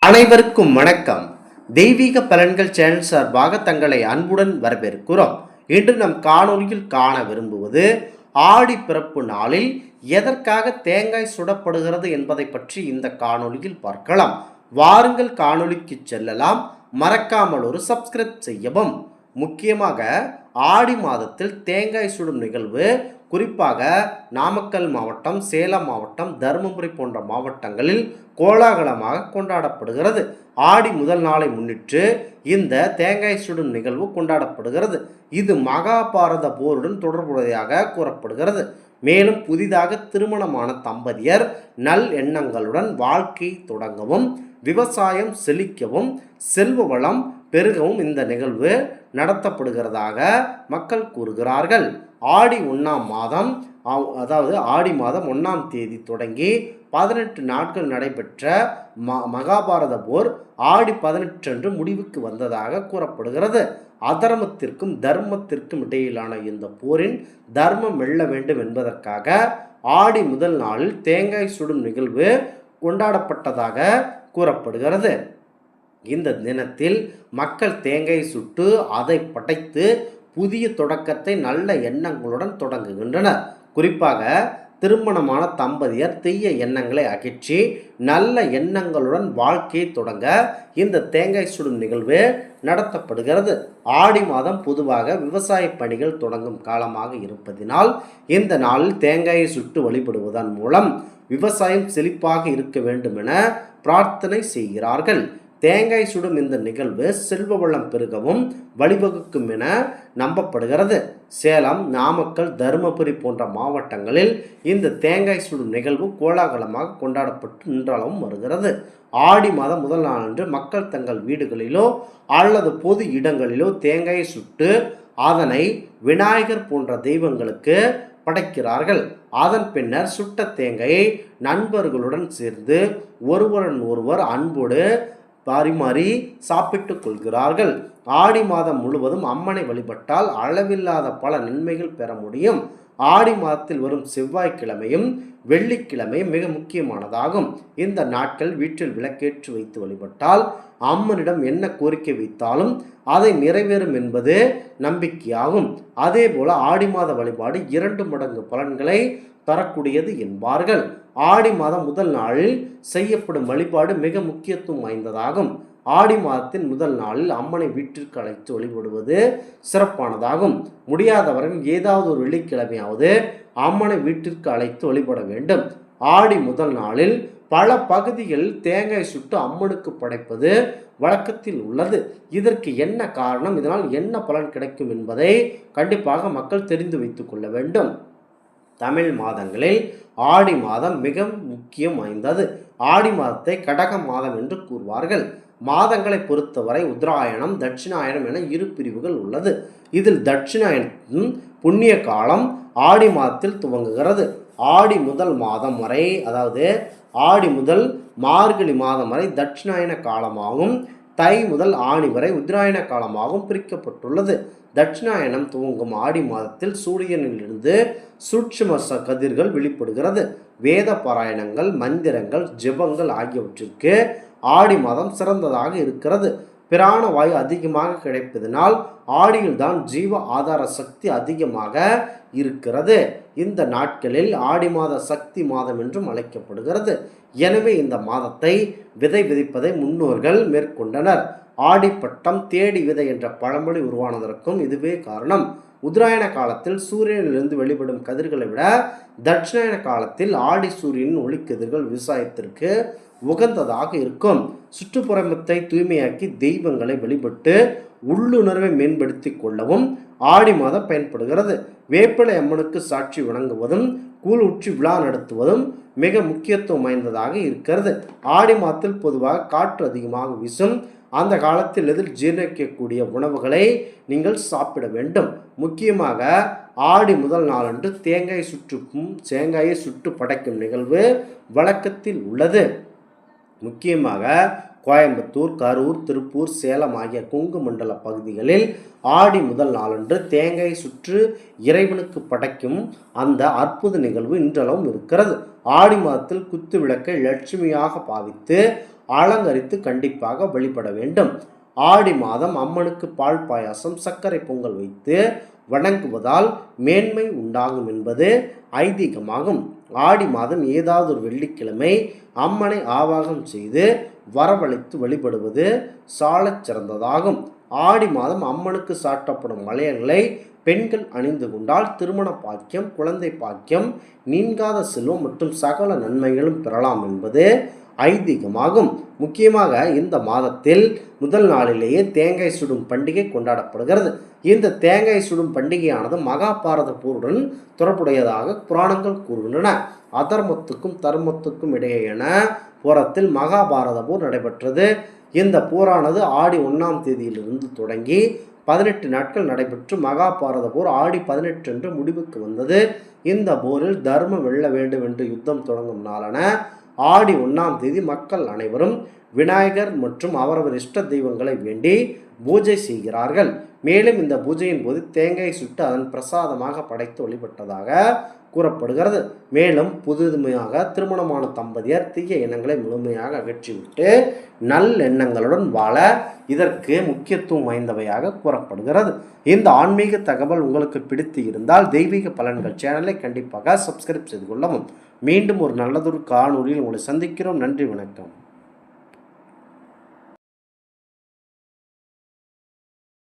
அனைவருக்கும் வணக்கம். தெய்வீக பலன்கள் சேனல் சார்பாக தங்களை அன்புடன் வரவேற்கிறோம். இன்று நம் காணொலியில் காண விரும்புவது ஆடி பிறப்பு நாளில் எதற்காக தேங்காய் சுடப்படுகிறது என்பதை பற்றி இந்த காணொலியில் பார்க்கலாம். வாருங்கள் காணொலிக்கு செல்லலாம். மறக்காமல் ஒரு சப்ஸ்கிரைப் செய்யவும். முக்கியமாக ஆடி மாதத்தில் தேங்காய் சுடும் நிகழ்வு குறிப்பாக நாமக்கல் மாவட்டம், சேலம் மாவட்டம், தருமபுரி போன்ற மாவட்டங்களில் கோலாகலமாக கொண்டாடப்படுகிறது. ஆடி முதல் நாளை முன்னிட்டு இந்த தேங்காய் சுடும் நிகழ்வு கொண்டாடப்படுகிறது. இது மகாபாரத போருடன் தொடர்புடையதாக கூறப்படுகிறது. மேலும் புதிதாக திருமணமான தம்பதியர் நல் எண்ணங்களுடன் வாழ்க்கை தொடங்கவும், விவசாயம் செழிக்கவும், செல்வ வளம் பெருகவும் இந்த நிகழ்வு நடத்தப்படுகிறதாக மக்கள் கூறுகிறார்கள். ஆடி 1ஆம் மாதம், அதாவது ஆடி மாதம் 1ஆம் தேதி தொடங்கி 18 நாட்கள் நடைபெற்ற மகாபாரத போர் ஆடி 18 அன்று முடிவுக்கு வந்ததாக கூறப்படுகிறது. அதர்மத்திற்கும் தர்மத்திற்கும் இடையிலான இந்த போரின் தர்மம் வெல்ல வேண்டும் என்பதற்காக ஆடி முதல் நாளில் தேங்காய் சுடும் நிகழ்வு கொண்டாடப்பட்டதாக கூறப்படுகிறது. இந்த தினத்தில் மக்கள் தேங்காய் சுட்டு அதை படைத்து புதிய தொடக்கத்தை நல்ல எண்ணங்களுடன் தொடங்குகின்றனர். குறிப்பாக திருமணமான தம்பதியர் தீய எண்ணங்களை அகற்றி நல்ல எண்ணங்களுடன் வாழ்க்கையை தொடங்க இந்த தேங்காய் சுடும் நிகழ்வு நடத்தப்படுகிறது. ஆடி மாதம் பொதுவாக விவசாய பணிகள் தொடங்கும் காலமாக இருப்பதினால் இந்த நாளில் தேங்காயை சுட்டு வழிபடுவதன் மூலம் விவசாயம் செழிப்பாக இருக்க வேண்டும் என பிரார்த்தனை செய்கிறார்கள். தேங்காய் சுடும் இந்த நிகழ்வு செல்வ வளம் பெருகவும் வழிவகுக்கும் என நம்பப்படுகிறது. சேலம், நாமக்கல், தருமபுரி போன்ற மாவட்டங்களில் இந்த தேங்காய் சுடும் நிகழ்வு கோலாகலமாக கொண்டாடப்பட்டு இன்றளவும் வருகிறது. ஆடி மாதம் முதல் நாளன்று மக்கள் தங்கள் வீடுகளிலோ அல்லது பொது இடங்களிலோ தேங்காயை சுட்டு அதனை விநாயகர் போன்ற தெய்வங்களுக்கு படைக்கிறார்கள். அதன் பின்னர் சுட்ட தேங்காயை நண்பர்களுடன் சேர்ந்து ஒருவருடன் ஒருவர் அன்போடு பரிமாறி சாப்பிட்டுக் கொள்கிறார்கள். ஆடி மாதம் முழுவதும் அம்மனை வழிபட்டால் அளவில்லாத பல நன்மைகள் பெற முடியும். ஆடி மாதத்தில் வரும் செவ்வாய்க்கிழமையும் வெள்ளிக்கிழமையும் மிக முக்கியமானதாகும். இந்த நாட்கள் வீட்டில் விளக்கேற்றி வைத்து வழிபட்டால் அம்மனிடம் என்ன கோரிக்கை வைத்தாலும் அதை நிறைவேறும் என்பது நம்பிக்கையாகும். அதே போல ஆடி மாத வழிபாடு 2 மடங்கு பலன்களை தரக்கூடியது என்பார்கள். ஆடி மாதம் முதல் நாளில் செய்யப்படும் வழிபாடு மிக முக்கியத்துவம் வாய்ந்ததாகும். ஆடி மாதத்தின் முதல் நாளில் அம்மனை வீட்டிற்கு அழைத்து வழிபடுவது சிறப்பானதாகும். முடியாதவர்கள் ஏதாவது ஒரு வெள்ளிக்கிழமையாவது அம்மனை வீட்டிற்கு அழைத்து வழிபட வேண்டும். ஆடி முதல் நாளில் பல பகுதிகளில் தேங்காய் சுட்டு அம்மனுக்கு படைப்பது வழக்கத்தில் உள்ளது. இதற்கு என்ன காரணம், இதனால் என்ன பலன் கிடைக்கும் என்பதை கண்டிப்பாக மக்கள் தெரிந்து வைத்துக் கொள்ள வேண்டும். தமிழ் மாதங்களில் ஆடி மாதம் மிக முக்கியம் வாய்ந்தது. ஆடி மாதத்தை கடக மாதம் என்று கூறுவார்கள். மாதங்களை பொறுத்தவரை உத்தராயணம், தட்சிணாயனம் என 2 பிரிவுகள் உள்ளது. இதில் தட்சிணாயனத்தின் புண்ணிய காலம் ஆடி மாதத்தில் துவங்குகிறது. ஆடி முதல் மாதம் வரை, அதாவது ஆடி முதல் மார்கழி மாதம் வரை தட்சிணாயன காலமாகவும், தை முதல் ஆணி வரை உத்தராயண காலமாகவும் பிரிக்கப்பட்டுள்ளது. தட்சிணாயனம் துவங்கும் ஆடி மாதத்தில் சூரியனிலிருந்து சூட்சும கதிர்கள் வெளிப்படுகிறது. வேத பாராயணங்கள், மந்திரங்கள், ஜெபங்கள் ஆகியவற்றிற்கு ஆடி மாதம் சிறந்ததாக இருக்கிறது. பிராண வாயு அதிகமாக கிடைப்பதனால் ஆடியில்தான் ஜீவ ஆதார சக்தி அதிகமாக இருக்கிறது. இந்த நாட்களில் ஆடி மாத சக்தி மாதம் என்றும் அழைக்கப்படுகிறது. எனவே இந்த மாதத்தை விதை விதைப்பதை முன்னோர்கள் மேற்கொண்டனர். ஆடிப்பட்டம் தேடி விதை என்ற பழமொழி உருவானதற்கும் இதுவே காரணம். உத்தராயண காலத்தில் சூரியனிலிருந்து வெளிப்படும் கதிர்களை விட தட்சிணாயன காலத்தில் ஆடி சூரியனின் ஒளிக்கதிர்கள் விவசாயத்திற்கு உகந்ததாக இருக்கும். சுற்றுப்புறத்தை தூய்மையாக்கி தெய்வங்களை வழிபட்டு உள்ளுணர்வை மேம்படுத்தி கொள்ளவும் ஆடி மாதம் பயன்படுகிறது. வேப்பிலை அம்மனுக்கு சாட்சி வணங்குவதும் கூழ் ஊற்றி விழா நடத்துவதும் மிக முக்கியத்துவம் வாய்ந்ததாக இருக்கிறது. ஆடி மாதத்தில் பொதுவாக காற்று அதிகமாக வீசும். அந்த காலத்தில் எதில் ஜீரணிக்கக்கூடிய உணவுகளை நீங்கள் சாப்பிட வேண்டும். முக்கியமாக ஆடி முதல் நாளன்று தேங்காயை சுட்டு படைக்கும் நிகழ்வு வழக்கத்தில் உள்ளது. முக்கியமாக கோயம்புத்தூர், கரூர், திருப்பூர், சேலம் ஆகிய கொங்கு மண்டல பகுதிகளில் ஆடி முதல் நாளன்று தேங்காய் சுற்று இறைவனுக்கு படைக்கும் அந்த அற்புத நிகழ்வு இன்றளவும் இருக்கிறது. ஆடி மாதத்தில் குத்து விளக்கை லட்சுமியாக பாவித்து அலங்கரித்து கண்டிப்பாக வழிபட வேண்டும். ஆடி மாதம் அம்மனுக்கு பால் பாயாசம் சர்க்கரை பொங்கல் வைத்து வணங்குவதால் மேன்மை உண்டாகும் என்பது ஐதீகமாகும். ஆடி மாதம் ஏதாவது ஒரு வெள்ளிக்கிழமை அம்மனை ஆவாகம் செய்து வரவழைத்து வழிபடுவது சாலச் சிறந்ததாகும். ஆடி மாதம் அம்மனுக்கு சாட்டப்படும் வளையல்களை பெண்கள் அணிந்து கொண்டால் திருமண பாக்கியம், குழந்தை பாக்கியம், நீங்காத செல்வம் மற்றும் சகல நன்மைகளும் பெறலாம் என்பது ஐதீகமாகும். முக்கியமாக இந்த மாதத்தில் முதல் நாளிலேயே தேங்காய் சுடும் பண்டிகை கொண்டாடப்படுகிறது. இந்த தேங்காய் சுடும் பண்டிகையானது மகாபாரத போருடன் தொடர்புடையதாக புராணங்கள் கூறுகின்றன. அதர்மத்துக்கும் தர்மத்துக்கும் இடையேயான போரத்தில் மகாபாரத போர் நடைபெற்றது. இந்த போரானது ஆடி 1ஆம் தேதியிலிருந்து தொடங்கி 18 நாட்கள் நடைபெற்று மகாபாரத போர் ஆடி 18 அன்று முடிவுக்கு வந்தது. இந்த போரில் தர்மம் வெல்ல வேண்டும் என்று யுத்தம் தொடங்கும் நாளான ஆடி 1ஆம் தேதி மக்கள் அனைவரும் விநாயகர் மற்றும் அவரவர் இஷ்ட தெய்வங்களை வேண்டி பூஜை செய்கிறார்கள். மேலும் இந்த பூஜையின் போது தேங்காய் சுட்டு அதன் பிரசாதமாக படைத்து வழிபட்டதாக கூறப்படுகிறது. மேலும் புதுமையாக திருமணமான தம்பதியர் தீய எண்ணங்களை முழுமையாக அகற்றிவிட்டு நல்லெண்ணங்களுடன் வாழ இதற்கு முக்கியத்துவம் வாய்ந்தவையாக கூறப்படுகிறது. இந்த ஆன்மீக தகவல் உங்களுக்கு பிடித்து இருந்தால் தெய்வீக பலன்கள் சேனலை கண்டிப்பாக சப்ஸ்கிரைப் செய்து கொள்ளவும். மீண்டும் ஒரு நல்லதொரு காணொலியில் உங்களை சந்திக்கிறோம். நன்றி, வணக்கம்.